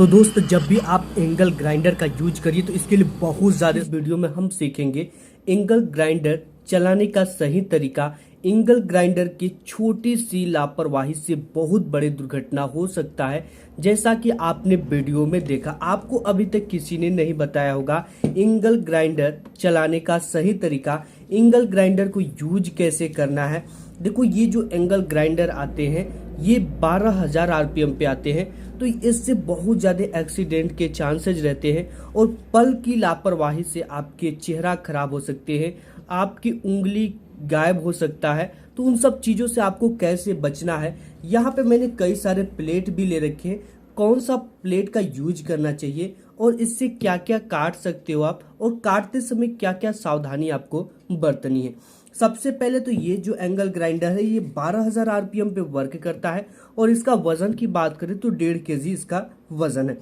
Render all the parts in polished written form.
तो दोस्त, जब भी आप एंगल ग्राइंडर का यूज करिए तो इसके लिए बहुत ज़्यादा वीडियो में हम सीखेंगे एंगल ग्राइंडर चलाने का सही तरीका। एंगल ग्राइंडर की छोटी सी लापरवाही से बहुत बड़ी दुर्घटना हो सकता है, जैसा कि आपने वीडियो में देखा। आपको अभी तक किसी ने नहीं बताया होगा एंगल ग्राइंडर चलाने का सही तरीका, एंगल ग्राइंडर को यूज कैसे करना है। देखो, ये जो एंगल ग्राइंडर आते हैं ये 12,000 आरपीएम पे आते हैं, तो इससे बहुत ज़्यादा एक्सीडेंट के चांसेस रहते हैं और पल की लापरवाही से आपके चेहरा खराब हो सकते हैं, आपकी उंगली गायब हो सकता है। तो उन सब चीज़ों से आपको कैसे बचना है, यहाँ पे मैंने कई सारे प्लेट भी ले रखे हैं। कौन सा प्लेट का यूज करना चाहिए और इससे क्या क्या काट सकते हो आप, और काटते समय क्या क्या सावधानी आपको बरतनी है। सबसे पहले तो ये जो एंगल ग्राइंडर है ये 12,000 आरपीएम पे वर्क करता है और इसका वजन की बात करें तो 1.5 केजी इसका वजन है।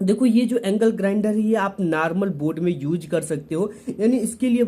देखो, ये जो एंगल ग्राइंडर है ये आप नॉर्मल बोर्ड में यूज कर सकते हो, यानी इसके लिए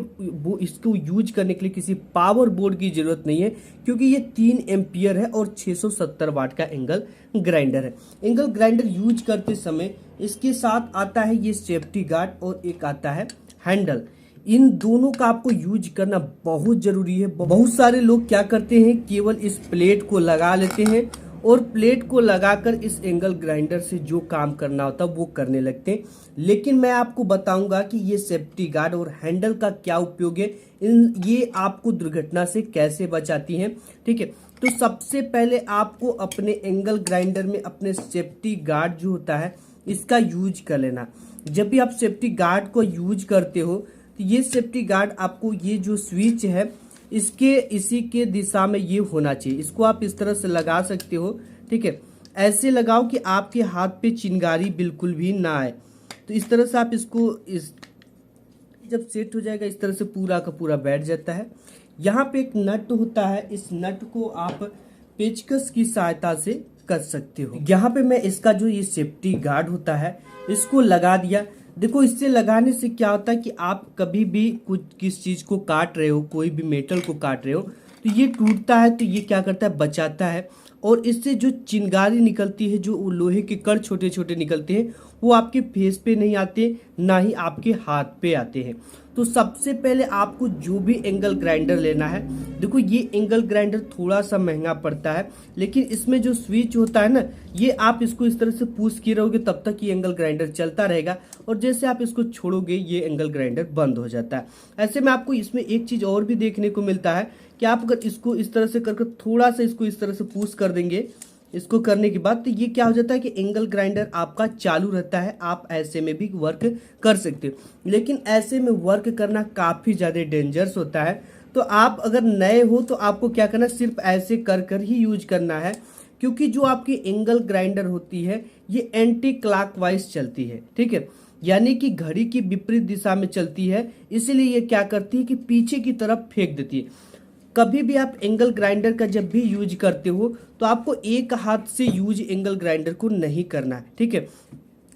इसको यूज करने के लिए किसी पावर बोर्ड की जरूरत नहीं है, क्योंकि ये 3 एम्पियर है और 670 वाट का एंगल ग्राइंडर है। एंगल ग्राइंडर यूज करते समय इसके साथ आता है ये सेफ्टी गार्ड और एक आता है हैंडल। इन दोनों का आपको यूज करना बहुत जरूरी है। बहुत सारे लोग क्या करते हैं, केवल इस प्लेट को लगा लेते हैं और प्लेट को लगाकर इस एंगल ग्राइंडर से जो काम करना होता है वो करने लगते हैं। लेकिन मैं आपको बताऊंगा कि ये सेफ्टी गार्ड और हैंडल का क्या उपयोग है, ये आपको दुर्घटना से कैसे बचाती हैं। ठीक है, तो सबसे पहले आपको अपने एंगल ग्राइंडर में अपने सेफ्टी गार्ड जो होता है इसका यूज कर लेना। जब भी आप सेफ्टी गार्ड को यूज करते हो तो ये सेफ्टी गार्ड आपको, ये जो स्विच है इसके इसी के दिशा में ये होना चाहिए। इसको आप इस तरह से लगा सकते हो। ठीक है, ऐसे लगाओ कि आपके हाथ पे चिंगारी बिल्कुल भी ना आए। तो इस तरह से आप इसको जब सेट हो जाएगा इस तरह से पूरा का पूरा बैठ जाता है। यहाँ पे एक नट होता है, इस नट को आप पेचकस की सहायता से कर सकते हो। यहाँ पे मैं इसका जो ये सेफ्टी गार्ड होता है इसको लगा दिया। देखो, इससे लगाने से क्या होता है कि आप कभी भी कुछ किस चीज को काट रहे हो, कोई भी मेटल को काट रहे हो तो ये टूटता है, तो ये क्या करता है, बचाता है। और इससे जो चिंगारी निकलती है, जो लोहे के कण छोटे छोटे निकलते हैं, वो आपके फेस पे नहीं आते, ना ही आपके हाथ पे आते हैं। तो सबसे पहले आपको जो भी एंगल ग्राइंडर लेना है, देखो ये एंगल ग्राइंडर थोड़ा सा महंगा पड़ता है, लेकिन इसमें जो स्विच होता है ना, ये आप इसको इस तरह से पुश किए रहोगे तब तक ये एंगल ग्राइंडर चलता रहेगा, और जैसे आप इसको छोड़ोगे ये एंगल ग्राइंडर बंद हो जाता है। ऐसे में आपको इसमें एक चीज और भी देखने को मिलता है कि आप अगर इसको इस तरह से करके थोड़ा सा इसको इस तरह से पुश कर देंगे, इसको करने के बाद तो ये क्या हो जाता है कि एंगल ग्राइंडर आपका चालू रहता है। आप ऐसे में भी वर्क कर सकते हो, लेकिन ऐसे में वर्क करना काफ़ी ज़्यादा डेंजरस होता है। तो आप अगर नए हो तो आपको क्या करना, सिर्फ ऐसे कर कर ही यूज करना है, क्योंकि जो आपकी एंगल ग्राइंडर होती है ये एंटी क्लॉकवाइज चलती है। ठीक है, यानी कि घड़ी की विपरीत दिशा में चलती है, इसीलिए ये क्या करती है कि पीछे की तरफ फेंक देती है। कभी भी आप एंगल ग्राइंडर का जब भी यूज करते हो तो आपको एक हाथ से यूज एंगल ग्राइंडर को नहीं करना है। ठीक है,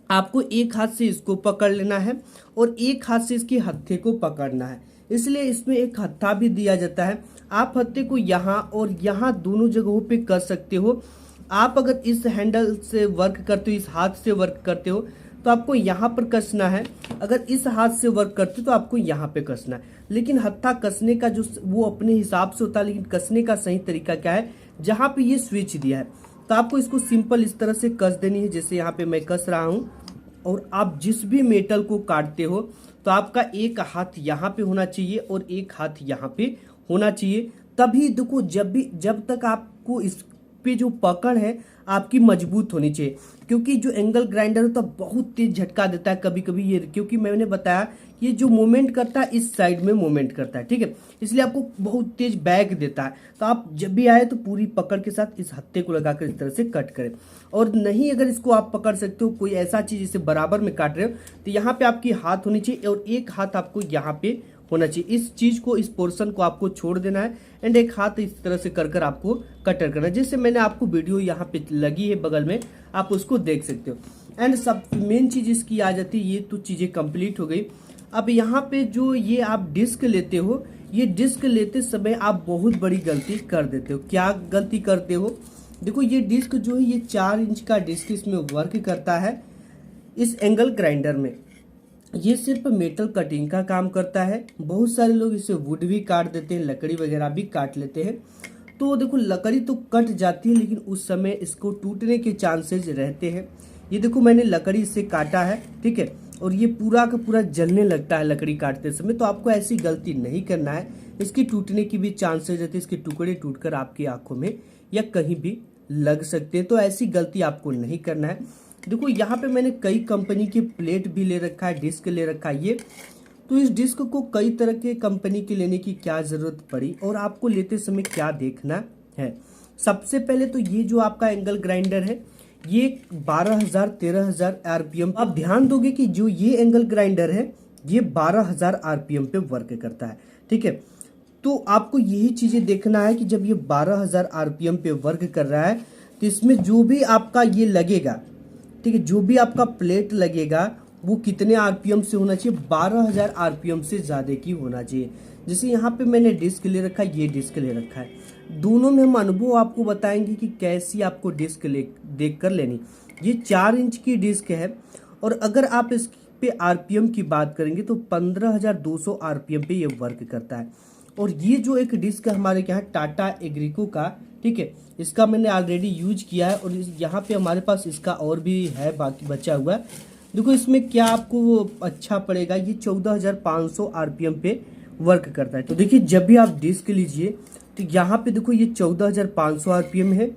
आपको एक हाथ से इसको पकड़ लेना है और एक हाथ से इसके हत्थे को पकड़ना है, इसलिए इसमें एक हत्था भी दिया जाता है। आप हत्थे को यहाँ और यहाँ दोनों जगहों पे कर सकते हो। आप अगर इस हैंडल से वर्क करते हो, इस हाथ से वर्क करते हो तो आपको यहाँ पर कसना है, अगर इस हाथ से वर्क करते हो तो आपको यहाँ पे कसना है। लेकिन हत्था कसने का जो वो अपने हिसाब से होता है, लेकिन कसने का सही तरीका क्या है, जहाँ पे ये स्विच दिया है तो आपको इसको सिंपल इस तरह से कस देनी है, जैसे यहाँ पे मैं कस रहा हूँ। और आप जिस भी मेटल को काटते हो तो आपका एक हाथ यहाँ पे होना चाहिए और एक हाथ यहाँ पे होना चाहिए। तभी देखो, जब तक आपको इस पे जो पकड़ है आपकी मजबूत होनी चाहिए, क्योंकि जो एंगल ग्राइंडर होता है बहुत तेज झटका देता है कभी कभी ये, क्योंकि मैंने बताया ये जो मूवमेंट करता है इस साइड में मूवमेंट करता है। ठीक है, इसलिए आपको बहुत तेज बैक देता है। तो आप जब भी आए तो पूरी पकड़ के साथ इस हत्थे को लगाकर इस तरह से कट करें। और नहीं, अगर इसको आप पकड़ सकते हो, कोई ऐसा चीज इसे बराबर में काट रहे हो तो यहाँ पे आपकी हाथ होनी चाहिए और एक हाथ आपको यहाँ पे होना चाहिए। इस चीज को, इस पोर्शन को आपको छोड़ देना है एंड एक हाथ इस तरह से कर कर आपको कटर करना है। जैसे मैंने आपको वीडियो यहाँ पे लगी है बगल में, आप उसको देख सकते हो। एंड सब मेन चीज इसकी आ जाती है, ये तो चीजें कंप्लीट हो गई। अब यहाँ पे जो ये आप डिस्क लेते हो, ये डिस्क लेते समय आप बहुत बड़ी गलती कर देते हो। क्या गलती करते हो, देखो ये डिस्क जो है ये 4 इंच का डिस्क इसमें वर्क करता है। इस एंगल ग्राइंडर में ये सिर्फ मेटल कटिंग का काम करता है। बहुत सारे लोग इसे वुड भी काट देते हैं, लकड़ी वगैरह भी काट लेते हैं। तो देखो लकड़ी तो कट जाती है, लेकिन उस समय इसको टूटने के चांसेस रहते हैं। ये देखो मैंने लकड़ी से काटा है, ठीक है, और ये पूरा का पूरा जलने लगता है लकड़ी काटते समय। तो आपको ऐसी गलती नहीं करना है। इसकी टूटने की भी चांसेस रहते हैं, इसके टुकड़े टूटकर आपकी आंखों में या कहीं भी लग सकते हैं। तो ऐसी गलती आपको नहीं करना है। देखो यहाँ पे मैंने कई कंपनी की प्लेट भी ले रखा है, डिस्क ले रखा है ये। तो इस डिस्क को कई तरह के कंपनी के लेने की क्या जरूरत पड़ी और आपको लेते समय क्या देखना है। सबसे पहले तो ये जो आपका एंगल ग्राइंडर है ये 12,000 13,000 आरपीएम। आप ध्यान दोगे कि जो ये एंगल ग्राइंडर है ये 12,000 आरपीएम पे वर्क करता है, ठीक है। तो आपको यही चीजें देखना है कि जब ये 12,000 आरपीएम पे वर्क कर रहा है तो इसमें जो भी आपका ये लगेगा, ठीक है, जो भी आपका प्लेट लगेगा वो कितने आरपीएम से होना चाहिए, 12,000 आरपीएम से ज्यादा की होना चाहिए। जैसे यहाँ पे मैंने डिस्क ले रखा है, ये डिस्क ले रखा है। दोनों में हम अनुभव आपको बताएंगे कि कैसी आपको डिस्क देख कर लेनी। ये 4 इंच की डिस्क है और अगर आप इस पे आरपीएम की बात करेंगे तो 15,200 आरपीएम पे ये वर्क करता है। और ये जो एक डिस्क है हमारे यहाँ टाटा एग्रीको का, ठीक है, इसका मैंने ऑलरेडी यूज किया है और यहाँ पे हमारे पास इसका और भी है बाकी बचा हुआ। देखो इसमें क्या आपको अच्छा पड़ेगा, ये 14,500 आरपीएम पे वर्क करता है। तो देखिए जब भी आप डिस्क लीजिए तो यहाँ पे देखो ये 14,500 आरपीएम है,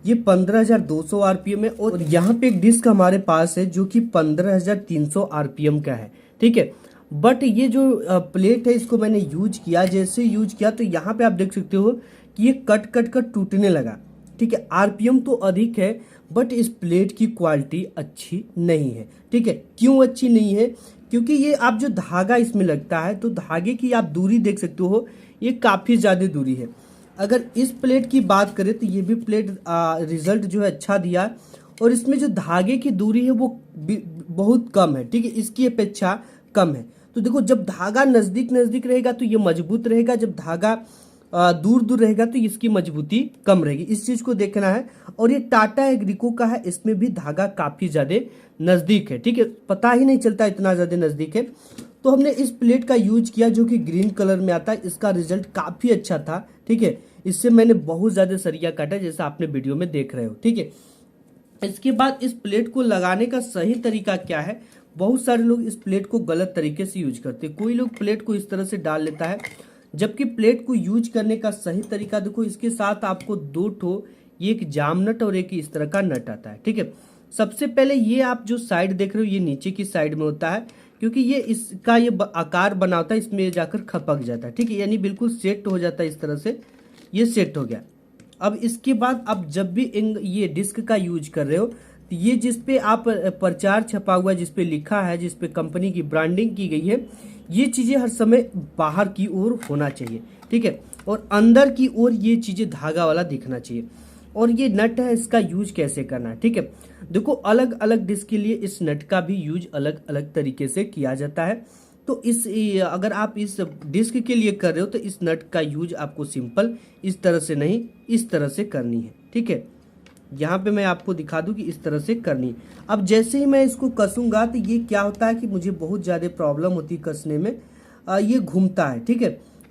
ये 15,200 आरपीएम है और यहाँ पे एक डिस्क हमारे पास है जो कि 15,300 आरपीएम का है, ठीक है। बट ये जो प्लेट है इसको मैंने यूज किया, जैसे यूज किया तो यहाँ पे आप देख सकते हो कि ये कट कट कर टूटने लगा, ठीक है। आरपीएम तो अधिक है बट इस प्लेट की क्वालिटी अच्छी नहीं है, ठीक है। क्यों अच्छी नहीं है, क्योंकि ये आप जो धागा इसमें लगता है तो धागे की आप दूरी देख सकते हो, ये काफी ज्यादा दूरी है। अगर इस प्लेट की बात करें तो ये भी प्लेट रिजल्ट जो है अच्छा दिया और इसमें जो धागे की दूरी है वो बहुत कम है, ठीक है, इसकी अपेक्षा कम है। तो देखो जब धागा नजदीक नजदीक रहेगा तो ये मजबूत रहेगा, जब धागा दूर दूर रहेगा तो इसकी मजबूती कम रहेगी। इस चीज को देखना है। और ये टाटा एग्रीको का है, इसमें भी धागा काफी ज्यादा नजदीक है, ठीक है, पता ही नहीं चलता इतना ज्यादा नजदीक है। तो हमने इस प्लेट का यूज किया जो कि ग्रीन कलर में आता है, इसका रिजल्ट काफी अच्छा था, ठीक है। इससे मैंने बहुत ज्यादा सरिया काटा जैसा आपने वीडियो में देख रहे हो, ठीक है। इसके बाद इस प्लेट को लगाने का सही तरीका क्या है, बहुत सारे लोग इस प्लेट को गलत तरीके से यूज करते हैं। कोई लोग प्लेट को इस तरह से डाल लेता है, जबकि प्लेट को यूज करने का सही तरीका देखो, इसके साथ आपको 2 ठो, ये एक जाम नट और एक इस तरह का नट आता है, ठीक है। सबसे पहले ये आप जो साइड देख रहे हो ये नीचे की साइड में होता है, क्योंकि ये इसका ये आकार बनाता है, इसमें जाकर खपक जाता है, ठीक है, यानी बिल्कुल सेट हो जाता है इस तरह से, ये सेट हो गया। अब इसके बाद आप जब भी ये डिस्क का यूज कर रहे हो तो ये जिसपे आप प्रचार छपा हुआ है, जिसपे लिखा है, जिसपे कंपनी की ब्रांडिंग की गई है, ये चीजें हर समय बाहर की ओर होना चाहिए, ठीक है, और अंदर की ओर ये चीजें धागा वाला दिखना चाहिए। और ये नट है, इसका यूज कैसे करना है, ठीक है। देखो अलग अलग डिस्क के लिए इस नट का भी यूज अलग अलग तरीके से किया जाता है। तो अगर आप इस डिस्क के लिए कर रहे हो तो इस नट का यूज आपको सिंपल इस तरह से नहीं, इस तरह से करनी है, ठीक है। यहाँ पे मैं आपको दिखा दूं कि इस तरह से करनी है। अब जैसे ही मैं इसको कसूंगा तो ये क्या होता है कि मुझे बहुत ज़्यादा प्रॉब्लम होती है कसने में, ये घूमता है, ठीक है।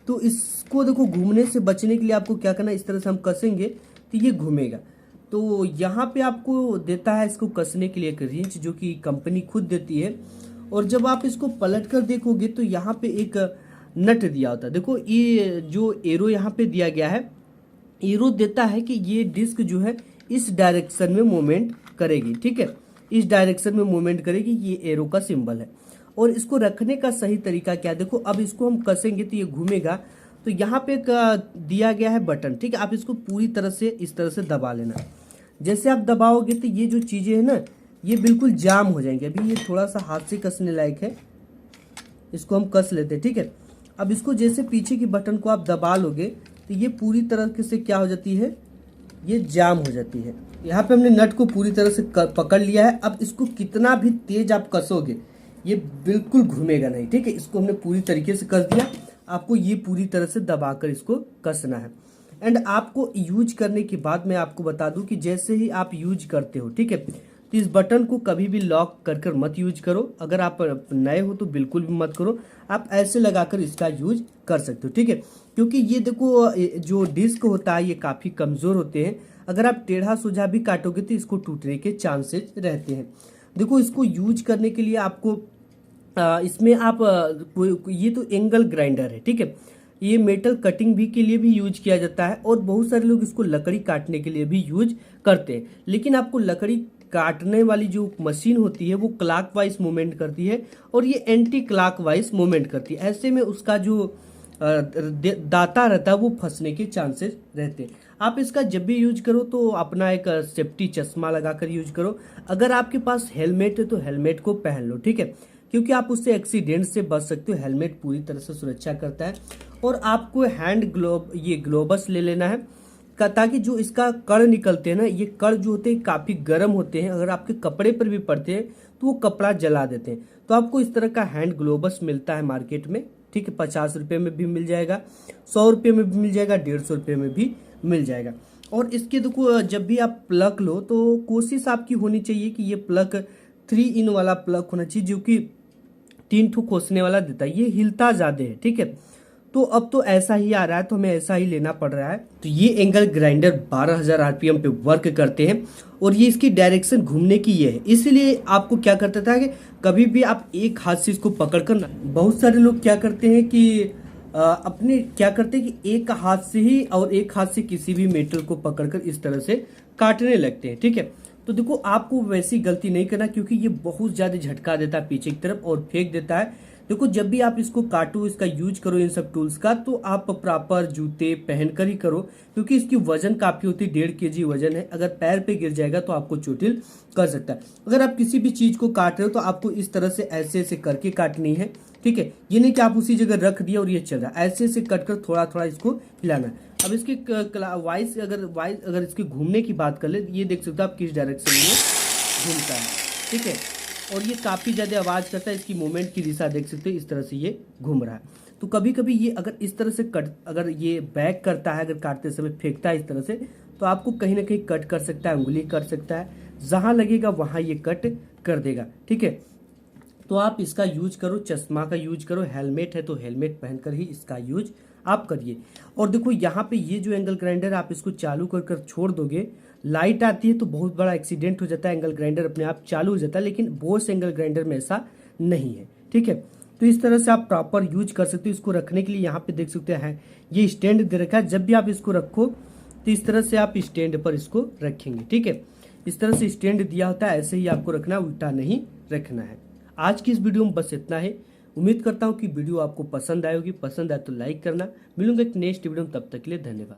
तो इसको देखो घूमने से बचने के लिए आपको क्या करना है, इस तरह से हम कसेंगे तो ये घूमेगा। तो यहाँ पे आपको देता है इसको कसने के लिए एक रिंच जो कि कंपनी खुद देती है। और जब आप इसको पलट कर देखोगे तो यहाँ पे एक नट दिया होता है। देखो ये जो एरो यहाँ पे दिया गया है, एरो देता है कि ये डिस्क जो है इस डायरेक्शन में मूवमेंट करेगी, ठीक है, इस डायरेक्शन में मूवमेंट करेगी, ये एरो का सिंबल है। और इसको रखने का सही तरीका क्या है, देखो अब इसको हम कसेंगे तो ये घूमेगा। तो यहाँ पे एक दिया गया है बटन, ठीक है, आप इसको पूरी तरह से इस तरह से दबा लेना। जैसे आप दबाओगे तो ये जो चीजें है ना ये बिल्कुल जाम हो जाएंगे। अभी ये थोड़ा सा हाथ से कसने लायक है, इसको हम कस लेते हैं, ठीक है। अब इसको जैसे पीछे की बटन को आप दबा लोगे तो ये पूरी तरह से क्या हो जाती है, ये जाम हो जाती है। यहाँ पे हमने नट को पूरी तरह से पकड़ लिया है। अब इसको कितना भी तेज आप कसोगे ये बिल्कुल घूमेगा नहीं, ठीक है। इसको हमने पूरी तरीके से कस दिया, आपको ये पूरी तरह से दबाकर इसको कसना है। एंड आपको यूज करने के बाद मैं आपको बता दूं कि जैसे ही आप यूज करते हो, ठीक है, तो तो इस बटन को कभी भी लॉक कर कर मत यूज करो। अगर आप नए हो तो बिल्कुल भी मत करो, आप ऐसे लगाकर इसका यूज कर सकते हो, ठीक है। क्योंकि ये देखो जो डिस्क होता है ये काफ़ी कमज़ोर होते हैं, अगर आप टेढ़ा सोझा भी काटोगे तो इसको टूटने के चांसेस रहते हैं। देखो इसको यूज करने के लिए आपको इसमें आप ये तो एंगल ग्राइंडर है, ठीक है। ये मेटल कटिंग भी के लिए भी यूज किया जाता है और बहुत सारे लोग इसको लकड़ी काटने के लिए भी यूज करते हैं। लेकिन आपको लकड़ी काटने वाली जो मशीन होती है वो क्लॉकवाइज मूवमेंट करती है और ये एंटी क्लॉकवाइज मूवमेंट करती है। ऐसे में उसका जो दाता रहता है वो फंसने के चांसेस रहते हैं। आप इसका जब भी यूज करो तो अपना एक सेफ्टी चश्मा लगाकर यूज करो। अगर आपके पास हेलमेट है तो हेलमेट को पहन लो, ठीक है, क्योंकि आप उससे एक्सीडेंट से बच सकते हो। हेलमेट पूरी तरह से सुरक्षा करता है। और आपको हैंड ग्लोव्स ले लेना है ताकि जो इसका कण निकलते हैं ना, ये कण जो होते हैं काफ़ी गर्म होते हैं, अगर आपके कपड़े पर भी पड़ते हैं तो वो कपड़ा जला देते हैं। तो आपको इस तरह का हैंड ग्लोव्स मिलता है मार्केट में, ठीक है। 50 रुपये में भी मिल जाएगा, 100 रुपये में भी मिल जाएगा, 150 रुपये में भी मिल जाएगा। और इसके देखो जब भी आप प्लग लो तो कोशिश आपकी होनी चाहिए कि ये प्लग 3 इन वाला प्लग होना चाहिए, जो कि 3 ठो खोसने वाला देता है। ये हिलता ज़्यादा है, ठीक है। तो अब तो ऐसा ही आ रहा है तो हमें ऐसा ही लेना पड़ रहा है। तो ये एंगल ग्राइंडर 12,000 आरपीएम पे वर्क करते हैं और ये इसकी डायरेक्शन घूमने की ये है, इसलिए आपको क्या करता था कि कभी भी आप एक हाथ से इसको पकड़ कर ना, बहुत सारे लोग क्या करते हैं कि एक हाथ से ही और एक हाथ से किसी भी मेटल को पकड़कर इस तरह से काटने लगते हैं, ठीक है। तो देखो आपको वैसी गलती नहीं करना, क्योंकि ये बहुत ज्यादा झटका देता है पीछे की तरफ और फेंक देता है। देखो जब भी आप इसको काटो, इसका यूज करो इन सब टूल्स का, तो आप प्रॉपर जूते पहनकर ही करो, क्योंकि इसकी वजन काफी होती है, 1.5 kg वजन है। अगर पैर पे गिर जाएगा तो आपको चोटिल कर सकता है। अगर आप किसी भी चीज को काट रहे हो तो आपको इस तरह से ऐसे ऐसे करके काटनी है, ठीक है। ये नहीं कि आप उसी जगह रख दिया और ये चल रहा है, ऐसे ऐसे कट कर थोड़ा थोड़ा इसको हिलाना है। अब इसके वाइज अगर इसके घूमने की बात कर ले, ये देख सकते हो आप किस डायरेक्शन में घूमता है, ठीक है। और ये काफ़ी ज़्यादा आवाज़ करता है, इसकी मूवमेंट की दिशा देख सकते हो, इस तरह से ये घूम रहा है। तो कभी कभी ये अगर इस तरह से अगर ये बैक करता है, अगर काटते समय फेंकता है इस तरह से, तो आपको कहीं ना कहीं कट कर सकता है, उंगली कर सकता है, जहाँ लगेगा वहाँ ये कट कर देगा, ठीक है। तो आप इसका यूज करो, चश्मा का यूज करो, हेलमेट है तो हेलमेट पहनकर ही इसका यूज आप करिए। और देखो यहाँ पे ये जो एंगल ग्राइंडर आप इसको चालू कर कर छोड़ दोगे, लाइट आती है तो बहुत बड़ा एक्सीडेंट हो जाता है, एंगल ग्राइंडर अपने आप चालू हो जाता है। लेकिन बोस एंगल ग्राइंडर में ऐसा नहीं है, ठीक है। तो इस तरह से आप प्रॉपर यूज कर सकते हो। इसको रखने के लिए यहाँ पे देख सकते हैं ये स्टैंड दे रखा है, जब भी आप इसको रखो तो इस तरह से आप स्टैंड पर इसको रखेंगे, ठीक है। इस तरह से स्टैंड दिया होता है, ऐसे ही आपको रखना है, उल्टा नहीं रखना है। आज की इस वीडियो में बस इतना है। उम्मीद करता हूँ कि वीडियो आपको पसंद आएगी। पसंद आए तो लाइक करना। मिलूंगा एक नेक्स्ट वीडियो में, तब तक के लिए धन्यवाद।